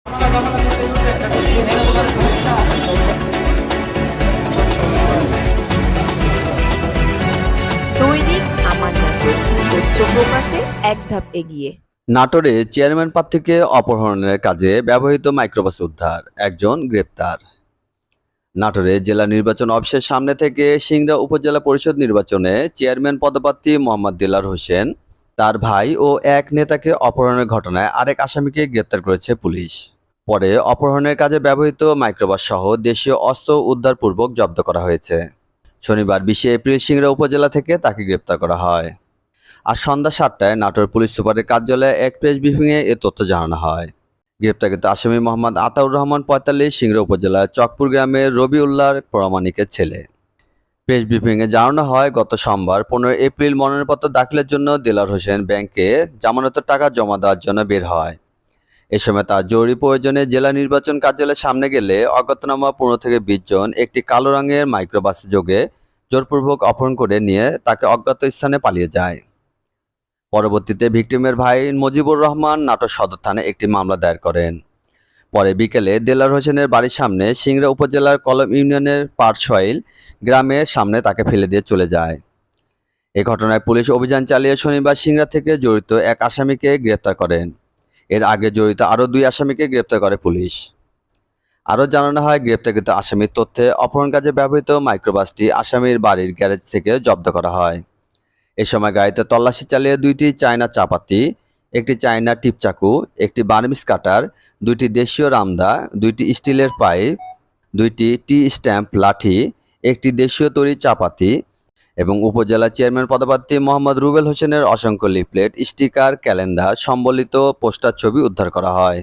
দৈনিক আমার নাটক, সত্য প্রকাশে এক ধাপ এগিয়ে। নাটোরে চেয়ারম্যান প্রার্থীকে অপহরণের কাজে ব্যবহৃত মাইক্রোবাস উদ্ধার, একজন গ্রেপ্তার। নাটোরে জেলা নির্বাচন অফিসের সামনে থেকে সিংড়া উপজেলা পরিষদ নির্বাচনে চেয়ারম্যান পদপ্রার্থী মোহাম্মদ দেলার হোসেন, তার ভাই ও এক নেতাকে অপহরণের ঘটনায় আরেক আসামিকে গ্রেপ্তার করেছে পুলিশ। পরে অপহরণের কাজে ব্যবহৃত মাইক্রোবাস সহ দেশীয় অস্ত্র উদ্ধারপূর্বক জব্দ করা হয়েছে। শনিবার 20 এপ্রিল সিংড়া উপজেলা থেকে তাকে গ্রেপ্তার করা হয়। আজ সন্ধ্যা 7টায় নাটোর পুলিশ সুপারের কার্যালয়ে এক প্রেস ব্রিফিংয়ে এ তথ্য জানানো হয়। গ্রেপ্তারকৃত আসামি মোহাম্মদ আতাউর রহমান 45, সিংড়া উপজেলার চকপুর গ্রামের রবিউল্লাহ প্রামাণিকের ছেলে। প্রেস ব্রিফিংয়ে জানানো হয়, গত সোমবার 15 এপ্রিল মনোনয়নপত্র দাখিলের জন্য দেলার হোসেন ব্যাংকে জামানতের টাকা জমা দেওয়ার জন্য বের হয়। এ সময় তার জরুরি প্রয়োজনে জেলা নির্বাচন কার্যালয়ের সামনে গেলে অজ্ঞাতনামা 15 থেকে 20 জন একটি কালো রঙের মাইক্রোবাসে যোগে জোরপূর্বক অপহরণ করে নিয়ে তাকে অজ্ঞাত স্থানে পালিয়ে যায়। পরবর্তীতে ভিকটিমের ভাই মুজিবুর রহমান নাটোর সদর থানায় একটি মামলা দায়ের করেন। পরে বিকেলে দেলার হোসেনের বাড়ির সামনে সিংড়া উপজেলার কলম ইউনিয়নের পাটশৈল গ্রামের সামনে তাকে ফেলে দিয়ে চলে যায়। এ ঘটনায় পুলিশ অভিযান চালিয়ে শনিবার সিংড়া থেকে জড়িত এক আসামিকে গ্রেপ্তার করেন। এর আগে জড়িত আরও 2 আসামিকে গ্রেপ্তার করে পুলিশ। আরও জানানো হয়, গ্রেপ্তারকৃত আসামির তথ্যে অপহরণ কাজে ব্যবহৃত মাইক্রোবাসটি আসামির বাড়ির গ্যারেজ থেকে জব্দ করা হয়। এ সময় গাড়িতে তল্লাশি চালিয়ে 2টি চায়না চাপাতি, একটি চায়না টিপচাকু, একটি বার্মিজ কাটার, 2টি দেশীয় রামদা, 2টি স্টিলের পাইপ, 2টি টি স্ট্যাম্প লাঠি, একটি দেশীয় তৈরি চাপাতি এবং উপজেলা চেয়ারম্যান পদপ্রার্থী মোহাম্মদ রুবেল হোসেনের অসংখ্য লিফলেট, স্টিকার, ক্যালেন্ডার সম্বলিত পোস্টার ছবি উদ্ধার করা হয়।